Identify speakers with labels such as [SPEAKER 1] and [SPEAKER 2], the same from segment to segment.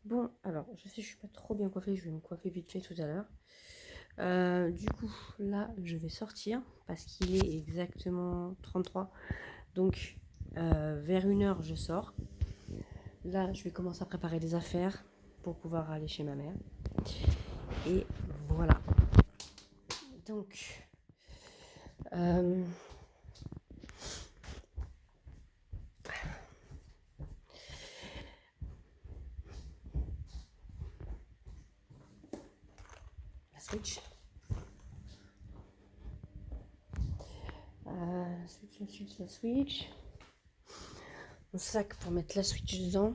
[SPEAKER 1] Bon, alors, je sais, je suis pas trop bien coiffée, je vais me coiffer vite fait tout à l'heure. Du coup, là, je vais sortir parce qu'il est exactement 33. Donc, vers 1 heure, je sors. Là, je vais commencer à préparer des affaires pour pouvoir aller chez ma mère. Et voilà. Donc, euh, la Switch. La Switch. Mon sac pour mettre la Switch dedans.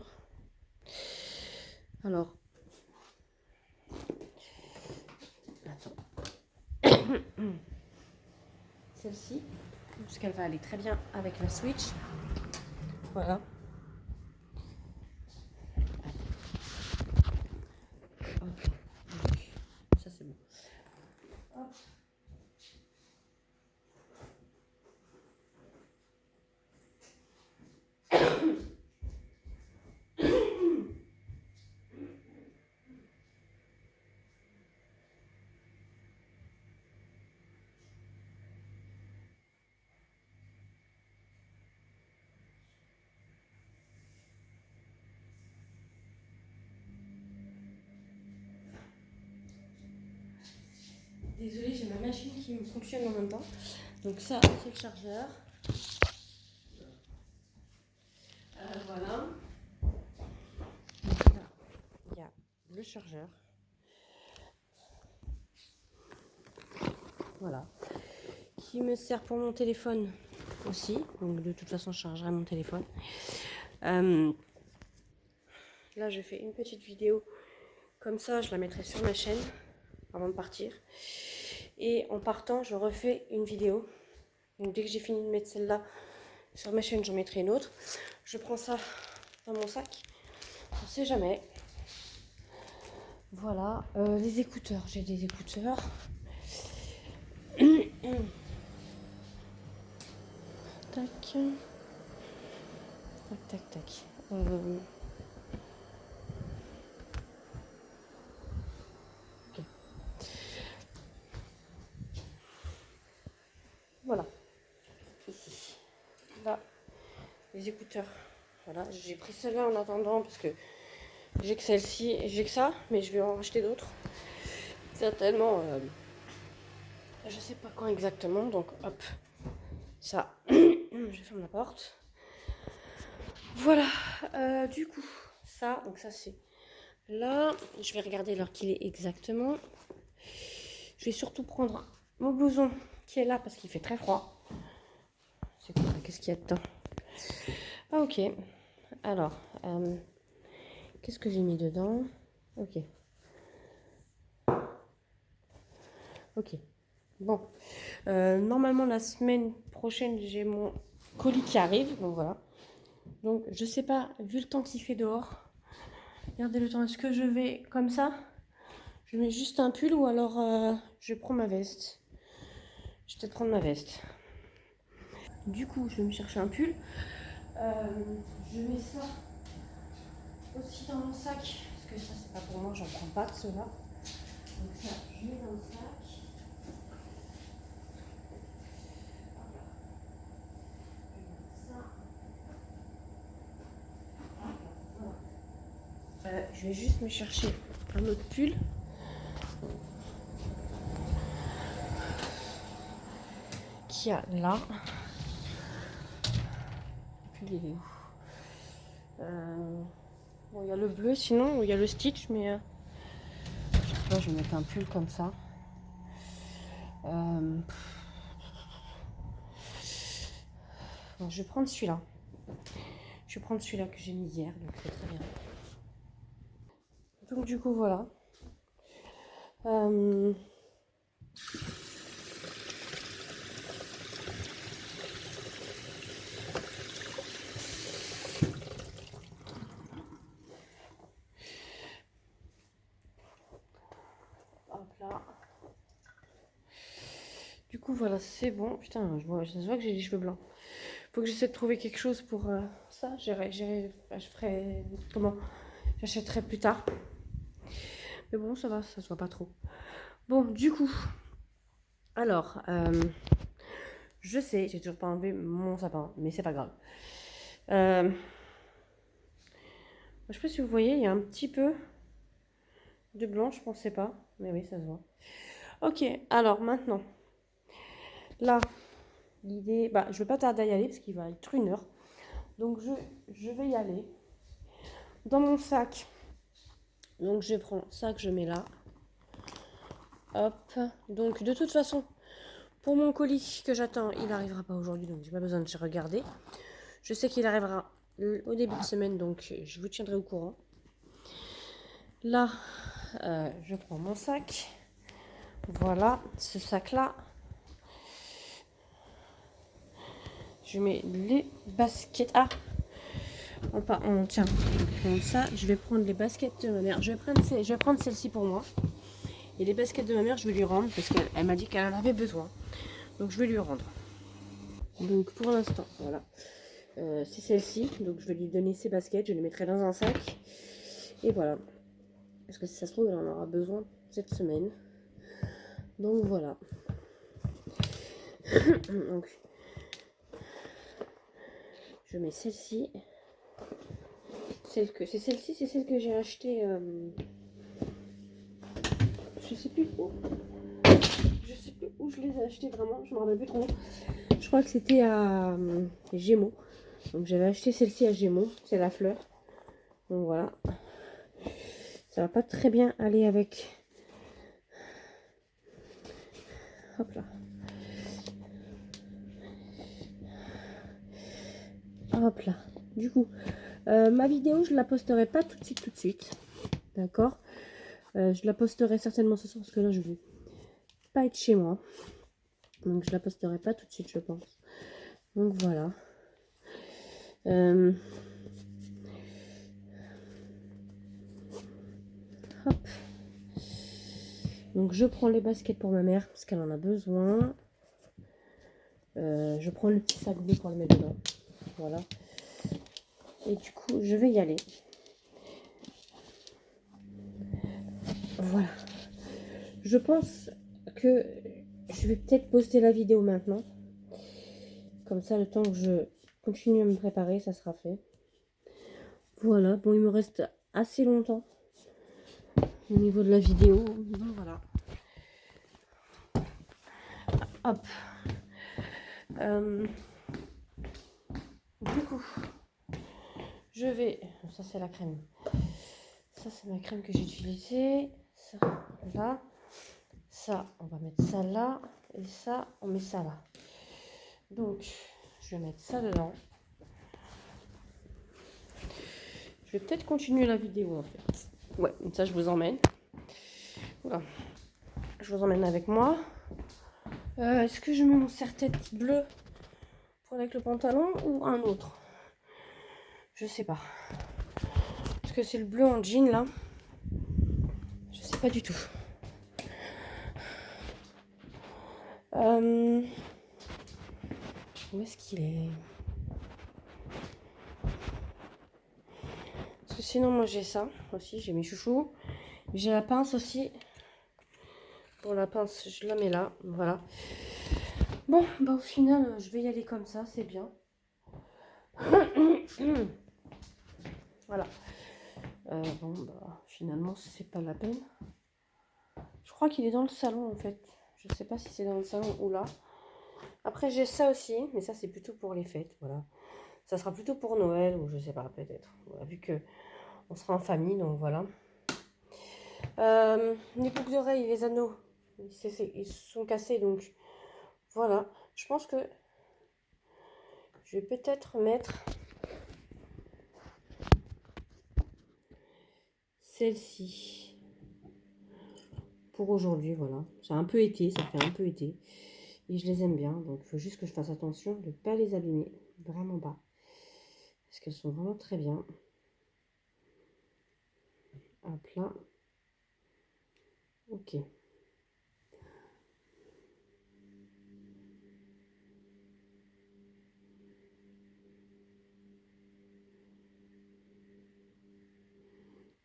[SPEAKER 1] Alors, attends. Celle-ci, parce qu'elle va aller très bien avec la Switch. Voilà. Ok. Donc, ça c'est bon. Hop. Désolée, j'ai ma machine qui me fonctionne en même temps. Donc ça, c'est le chargeur. Voilà. Donc là, il y a le chargeur. Voilà. Qui me sert pour mon téléphone aussi. Donc de toute façon, je chargerai mon téléphone. Là, je fais une petite vidéo. Comme ça, je la mettrai sur ma chaîne avant de partir. Et en partant, je refais une vidéo. Donc dès que j'ai fini de mettre celle-là sur ma chaîne, j'en mettrai une autre. Je prends ça dans mon sac. On sait jamais. Voilà. Les écouteurs. J'ai des écouteurs. Tac. Tac, tac, tac. Ok. Voilà. Ici. Là. Les écouteurs. Voilà. J'ai pris celle-là en attendant parce que j'ai que celle-ci. J'ai que ça. Mais je vais en racheter d'autres. Certainement. Je sais pas quand exactement. Donc hop. Ça. Je ferme la porte. Voilà. Du coup. Ça. Donc ça c'est là. Je vais regarder l'heure qu'il est exactement. Je vais surtout prendre mon blouson qui est là parce qu'il fait très froid. C'est quoi? Qu'est-ce qu'il y a dedans? Ah ok. Alors, qu'est-ce que j'ai mis dedans? Ok. Ok. Bon. Normalement, la semaine prochaine, j'ai mon colis qui arrive. Donc voilà. Donc, je sais pas, vu le temps qu'il fait dehors. Regardez le temps. Est-ce que je vais comme ça? Je mets juste un pull ou alors je prends ma veste. Je vais peut-être prendre ma veste. Du coup, je vais me chercher un pull. Je mets ça aussi dans mon sac. Parce que ça, c'est pas pour moi, j'en prends pas de cela. Donc ça, je mets dans le sac. Je vais juste me chercher un autre pull qu'il y a là. Le pull il est où? Bon, il y a le bleu sinon, il y a le Stitch, mais je sais pas, je vais mettre un pull comme ça. Bon, je vais prendre celui-là. Je vais prendre celui-là que j'ai mis hier, donc c'est très bien. Donc du coup voilà. Hop là. Du coup voilà, c'est bon. Putain, ça se voit que j'ai les cheveux blancs. Faut que j'essaie de trouver quelque chose pour ça. Je ferai comment? J'achèterai plus tard. Mais bon, ça va, ça se voit pas trop. Bon, du coup, alors, je sais, j'ai toujours pas enlevé mon sapin, mais c'est pas grave. Je sais pas si vous voyez, il y a un petit peu de blanc, je pensais pas, mais oui, ça se voit. Ok, alors maintenant, là, l'idée, bah, je veux pas tarder à y aller parce qu'il va être 1 heure. Donc, je vais y aller. Dans mon sac, donc je prends ça que je mets là. Hop, donc de toute façon, pour mon colis que j'attends, il n'arrivera pas aujourd'hui, donc j'ai pas besoin de regarder. Je sais qu'il arrivera au début de semaine, donc je vous tiendrai au courant. Là, je prends mon sac. Voilà, ce sac-là. Je mets les baskets. Ah, tiens, je vais prendre ça. Je vais prendre les baskets de ma mère. Je vais prendre celle-ci pour moi. Et les baskets de ma mère, je vais lui rendre parce qu'elle m'a dit qu'elle en avait besoin. Donc je vais lui rendre. Donc pour l'instant, voilà. C'est celle-ci. Donc je vais lui donner ses baskets. Je les mettrai dans un sac. Et voilà. Parce que si ça se trouve, elle en aura besoin cette semaine. Donc voilà. Donc je mets celle-ci. C'est celle-ci, c'est celle que j'ai achetée. Je sais plus où. Je sais plus où je les ai achetées vraiment. Je me rappelle plus trop. Je crois que c'était à Gémeaux. Donc j'avais acheté celle-ci à Gémeaux. C'est la fleur. Donc voilà. Ça va pas très bien aller avec. Hop là. Hop là. Du coup, ma vidéo, je la posterai pas tout de suite. D'accord. Je la posterai certainement ce soir parce que là, je vais pas être chez moi. Donc, je la posterai pas tout de suite, je pense. Donc, voilà. Hop. Donc, je prends les baskets pour ma mère parce qu'elle en a besoin. Je prends le petit sac bleu pour le mettre dedans. Voilà. Et du coup, je vais y aller. Voilà. Je pense que je vais peut-être poster la vidéo maintenant. Comme ça, le temps que je continue à me préparer, ça sera fait. Voilà. Bon, il me reste assez longtemps au niveau de la vidéo. Donc voilà. Hop. Du coup, je vais... Ça, c'est la crème. Ça, c'est ma crème que j'ai utilisée. Ça, là. Ça, on va mettre ça là. Et ça, on met ça là. Donc, je vais mettre ça dedans. Je vais peut-être continuer la vidéo, en fait. Ouais, comme ça, je vous emmène. Voilà. Je vous emmène avec moi. Est-ce que je mets mon serre-tête bleu pour avec le pantalon ou un autre? Je sais pas. Est-ce que c'est le bleu en jean, là? Je sais pas du tout. Où est-ce qu'il est? Parce que sinon, moi, j'ai ça aussi. J'ai mes chouchous. J'ai la pince aussi. Pour la pince, je la mets là. Voilà. Bon, bah au final, je vais y aller comme ça. C'est bien. Voilà. Bon, bah finalement, c'est pas la peine. Je crois qu'il est dans le salon, en fait. Je sais pas si c'est dans le salon ou là. Après, j'ai ça aussi. Mais ça, c'est plutôt pour les fêtes. Voilà. Ça sera plutôt pour Noël ou je sais pas, peut-être. Voilà, vu que on sera en famille, donc voilà. Les boucles d'oreilles, les anneaux, ils sont cassés, donc voilà. Je pense que je vais peut-être mettre celle-ci pour aujourd'hui, voilà. C'est un peu été, ça fait un peu été. Et je les aime bien, donc il faut juste que je fasse attention de ne pas les abîmer, vraiment pas. Parce qu'elles sont vraiment très bien. Hop là. Ok.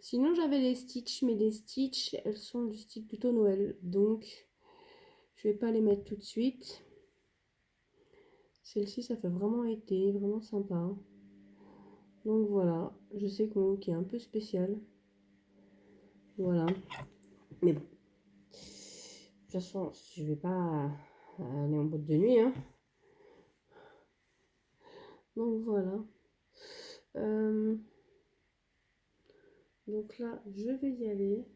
[SPEAKER 1] Sinon, j'avais les Stitch, mais les Stitch, elles sont du style plutôt Noël. Donc, je vais pas les mettre tout de suite. Celle-ci, ça fait vraiment été, vraiment sympa. Donc voilà, je sais que mon look est un peu spécial. Voilà. Mais bon. De toute façon, je vais pas aller en boîte de nuit. Hein. Donc voilà. Donc là, je vais y aller.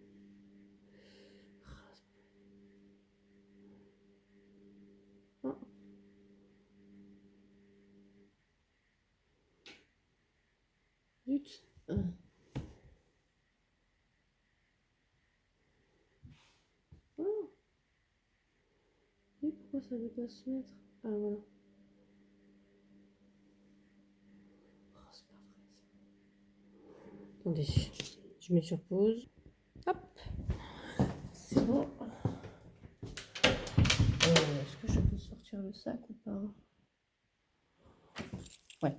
[SPEAKER 1] Oh. Zut. Oh. Et pourquoi ça ne veut pas se mettre? Ah voilà. Oh, c'est pas vrai ça. Attendez, je mets sur pause. Hop. C'est bon. Est-ce que je peux sortir le sac ou pas? Ouais.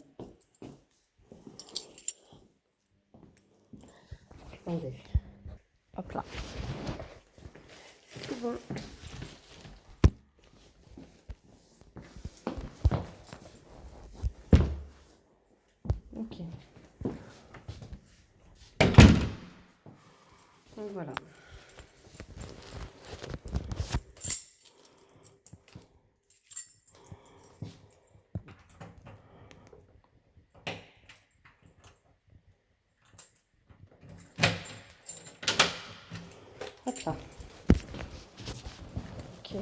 [SPEAKER 1] Attendez. Hop là. C'est tout bon. Ok. Donc voilà. Hop là. Ok.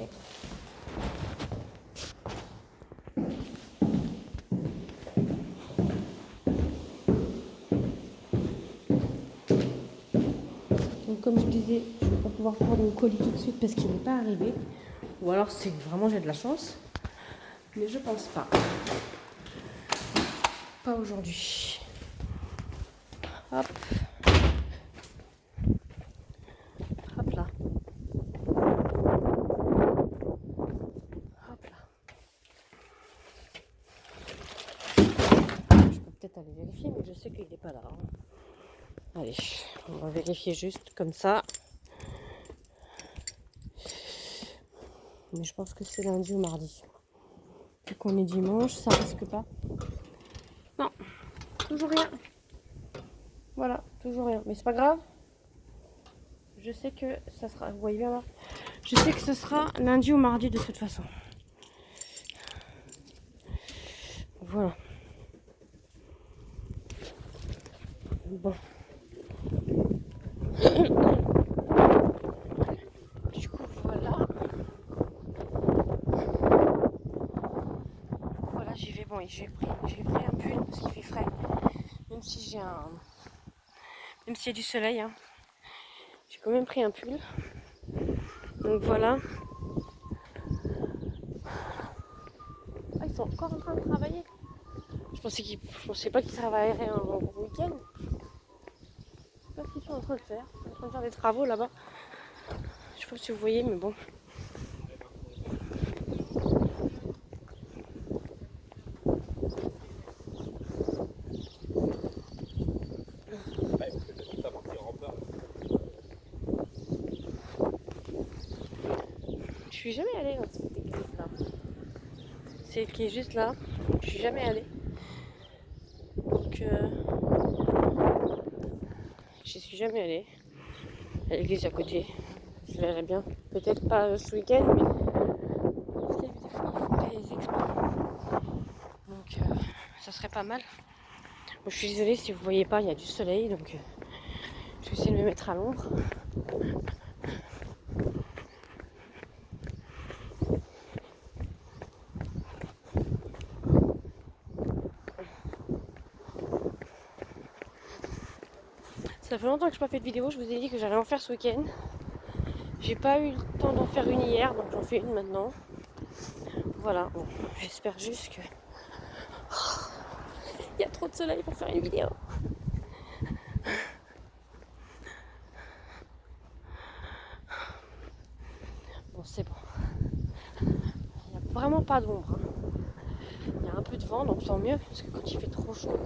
[SPEAKER 1] Donc comme je disais, je ne vais pas pouvoir prendre mon colis tout de suite parce qu'il n'est pas arrivé. Ou alors c'est vraiment j'ai de la chance. Mais je pense pas. Pas aujourd'hui. Hop. Hop là. Hop là. Je peux peut-être aller vérifier, mais je sais qu'il n'est pas là. Hein. Allez, on va vérifier juste comme ça. Mais je pense que c'est lundi ou mardi. Vu qu'on est dimanche, ça risque pas. Non, toujours rien. Voilà, toujours rien. Mais c'est pas grave. Je sais que ça sera. Vous voyez bien là. Je sais que ce sera lundi ou mardi de toute façon. Voilà. Bon. Du coup, voilà. Voilà, j'y vais. Bon, j'ai pris un pull parce qu'il fait frais. Même si j'ai un. Même s'il y a du soleil, hein. J'ai quand même pris un pull. Donc voilà. Ah, ils sont encore en train de travailler. Je pensais pas qu'ils travailleraient en week-end. Je sais pas ce qu'ils sont en train de faire. Ils sont en train de faire des travaux là-bas. Je sais pas si vous voyez, mais bon. Je suis jamais allée dans cette église-là. C'est qui est juste là. Je suis jamais allée. Donc, j'y suis jamais allée. À l'église à côté. Je verrai bien. Peut-être pas ce week-end, mais parce qu'il y a des fois ils font des expos. Donc, ça serait pas mal. Bon, je suis désolée si vous voyez pas, il y a du soleil, donc je vais essayer de me mettre à l'ombre. Ça fait longtemps que je n'ai pas fait de vidéo, je vous ai dit que j'allais en faire ce week-end. J'ai pas eu le temps d'en faire une hier, donc j'en fais une maintenant. Voilà, bon, j'espère juste que... Il y a trop de soleil pour faire une vidéo. Bon, c'est bon. Il n'y a vraiment pas d'ombre. Hein. Il y a un peu de vent, donc tant mieux, parce que quand il fait trop chaud,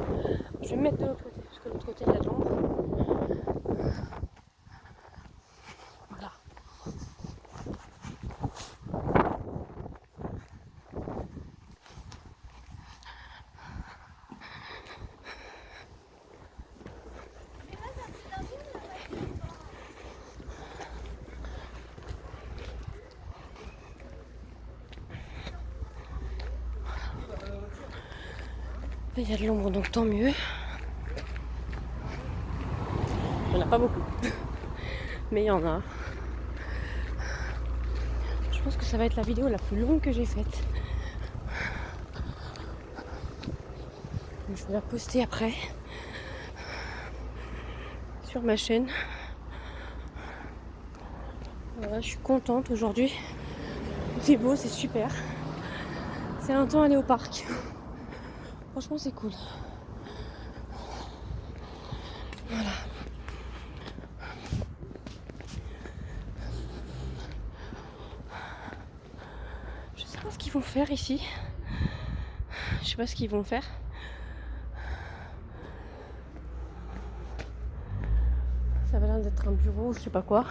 [SPEAKER 1] je vais me mettre de l'autre côté. Parce que de l'autre côté il y a de l'ombre. Voilà. Il y a de l'ombre, donc tant mieux. Il n'y en a pas beaucoup, mais il y en a. Je pense que ça va être la vidéo la plus longue que j'ai faite. Je vais la poster après sur ma chaîne. Voilà, je suis contente aujourd'hui. C'est beau, c'est super. C'est un temps aller au parc. Franchement, c'est cool. Voilà. Je sais pas ce qu'ils vont faire ici. Je sais pas ce qu'ils vont faire. Ça va l'air d'être un bureau, je sais pas quoi.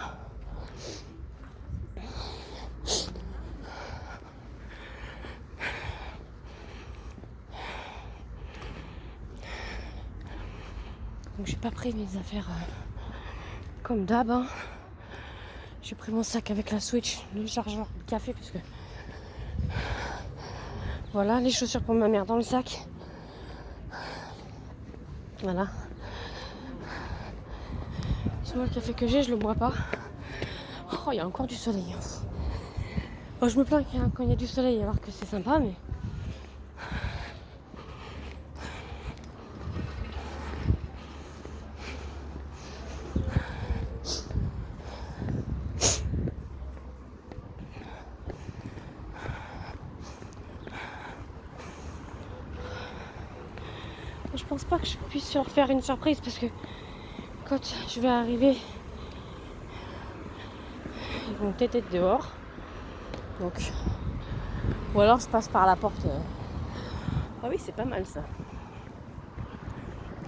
[SPEAKER 1] Donc j'ai pas pris mes affaires comme d'hab. Hein. J'ai pris mon sac avec la Switch, le chargeur, le café parce que voilà, les chaussures pour ma mère dans le sac. Voilà. Sinon le café que j'ai, je le bois pas. Oh, il y a encore du soleil. Oh, je me plains quand il y a du soleil alors que c'est sympa, mais je pense pas que je puisse leur faire une surprise parce que quand je vais arriver, ils vont peut-être être dehors. Donc, ou alors je passe par la porte. Ah oui, c'est pas mal ça.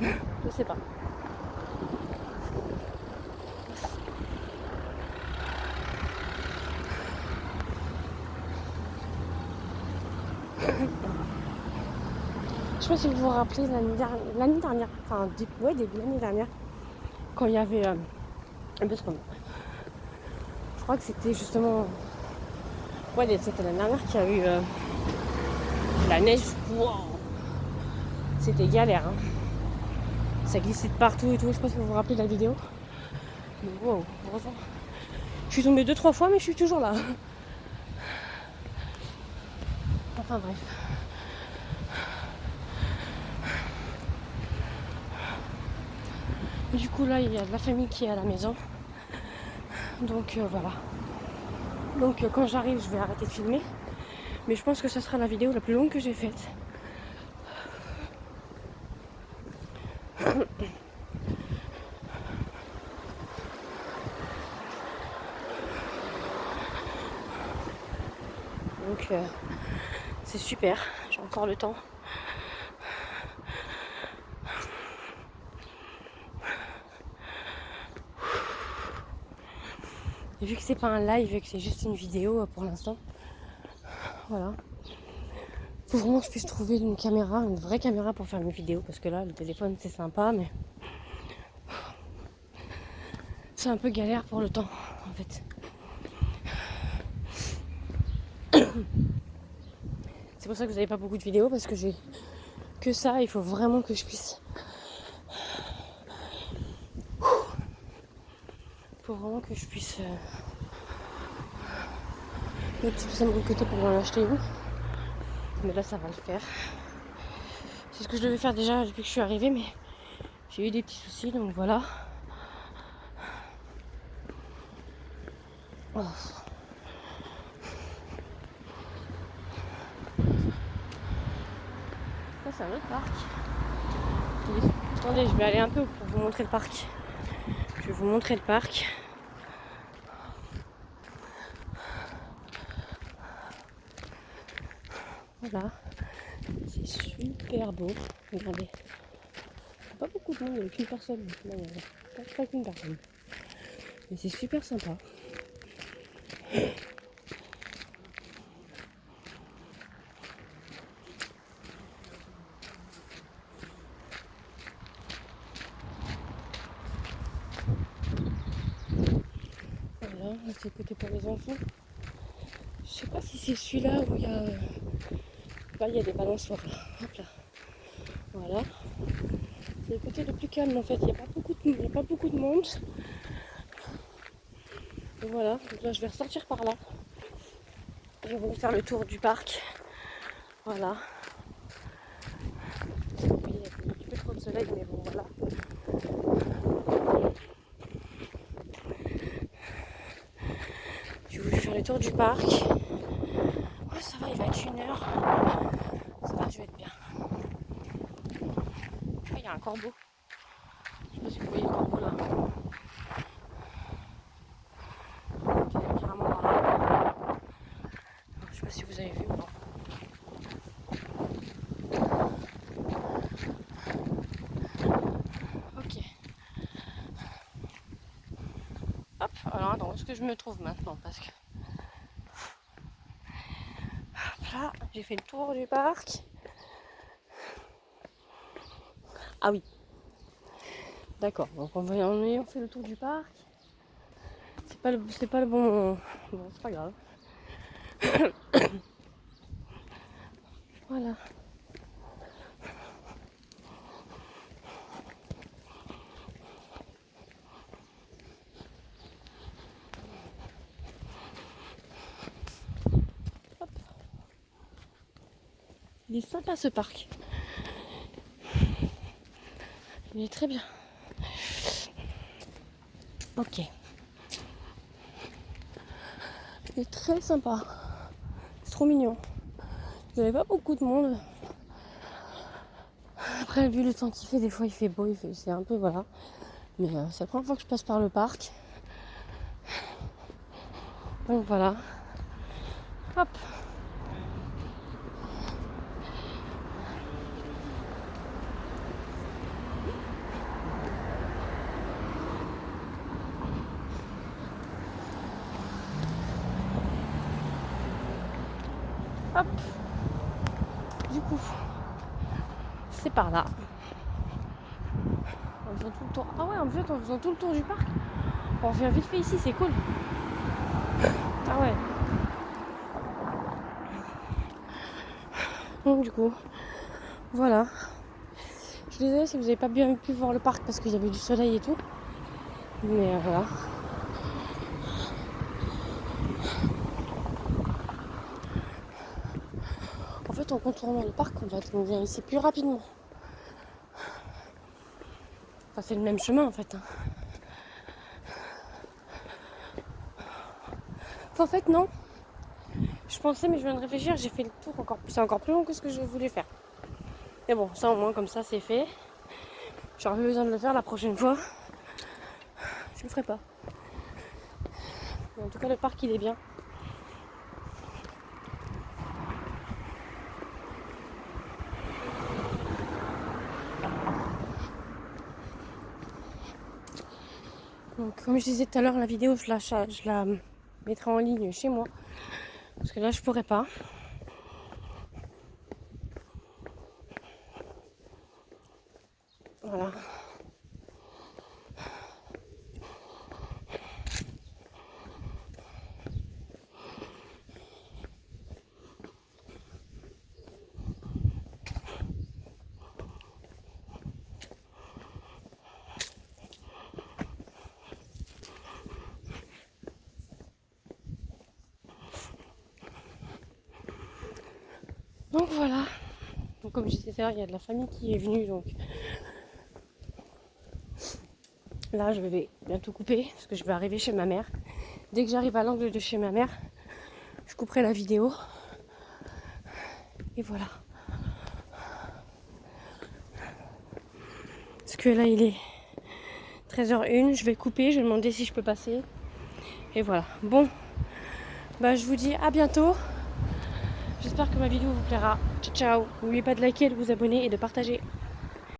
[SPEAKER 1] Je sais pas. Je sais pas si vous vous rappelez l'année dernière, enfin début l'année dernière, quand il y avait parce que je crois que c'était justement c'était l'année dernière qu'il y a eu la neige. Wow. C'était galère, hein. Ça glissait de partout et tout. Je sais pas si vous vous rappelez de la vidéo. Mais wow, heureusement. Je suis tombée 2-3 fois, mais je suis toujours là. Enfin bref. Du coup là il y a de la famille qui est à la maison. Donc voilà. Donc quand j'arrive je vais arrêter de filmer. Mais je pense que ça sera la vidéo la plus longue que j'ai faite. Donc c'est super, j'ai encore le temps. Et vu que c'est pas un live et que c'est juste une vidéo pour l'instant, voilà. Faut vraiment que je puisse trouver une caméra, une vraie caméra pour faire mes vidéos parce que là le téléphone c'est sympa mais c'est un peu galère pour le temps en fait. C'est pour ça que vous n'avez pas beaucoup de vidéos parce que j'ai que ça, il faut vraiment que je puisse. Il faut vraiment que je puisse le petit peu de mon côté pour en acheter une. Mais là ça va le faire. C'est ce que je devais faire déjà depuis que je suis arrivée mais j'ai eu des petits soucis donc voilà. Oh. Ça c'est un autre parc. Attendez, je vais aller un peu pour vous montrer le parc. Je vais vous montrer le parc. Voilà. C'est super beau. Regardez. pas beaucoup de monde, il n'y a qu'une personne. Là, il n'y a pas qu'une personne. Mais c'est super sympa. Voilà, c'est le côté pour les enfants. Je sais pas si c'est celui-là où il y a... Là, il y a des balançoires. Là. Hop là. Voilà. C'est le côté le plus calme en fait. Il n'y a pas beaucoup de monde. Et voilà. Donc là, je vais ressortir par là. Je vais faire le tour du parc. Voilà. Oui, il y a un petit peu trop de soleil, mais bon, voilà. J'ai voulu faire le tour du parc. Oh, ça va, il va être 1h. Ça va, je vais être bien. Oh, il y a un corbeau. Je sais pas si vous voyez le corbeau là. Il est carrément dans l'arbre. Je sais pas si vous avez vu ou non. Ok. Hop, alors attends, où est-ce que je me trouve maintenant? Parce que... Hop là, j'ai fait le tour du parc. Ah oui. D'accord, donc on fait le tour du parc. C'est pas le bon... Bon, c'est pas grave. Voilà. Hop. Il est sympa ce parc. Il est très bien. Ok. Il est très sympa. C'est trop mignon. Il n'y avait pas beaucoup de monde. Après, vu le temps qu'il fait, des fois il fait beau, c'est un peu voilà. Mais c'est la première fois que je passe par le parc. Donc voilà. Hop. Hop. Du coup, c'est par là. En faisant tout le tour. Ah ouais, en fait, en faisant tout le tour du parc, on revient vite fait ici, c'est cool. Ah ouais. Donc du coup, voilà. Je suis désolée si vous n'avez pas bien pu voir le parc parce qu'il y avait du soleil et tout. Mais voilà. En fait, en contournant le parc, on vient ici plus rapidement. Enfin, c'est le même chemin en fait. En fait, non. Je pensais, mais je viens de réfléchir, j'ai fait le tour c'est encore plus long que ce que je voulais faire. Mais bon, ça au moins, comme ça, c'est fait. J'aurais plus besoin de le faire la prochaine fois. Je le ferai pas. Mais en tout cas, le parc, il est bien. Donc, comme je disais tout à l'heure, la vidéo, je la mettrai en ligne chez moi. Parce que là, je pourrais pas. Voilà. Donc voilà. Donc, comme je disais tout à l'heure, il y a de la famille qui est venue. Donc là, je vais bientôt couper parce que je vais arriver chez ma mère. Dès que j'arrive à l'angle de chez ma mère, je couperai la vidéo. Et voilà. Parce que là, il est 13h01. Je vais couper. Je vais demander si je peux passer. Et voilà. Bon. Bah, je vous dis à bientôt. J'espère que ma vidéo vous plaira. Ciao, ciao. N'oubliez pas de liker, de vous abonner et de partager.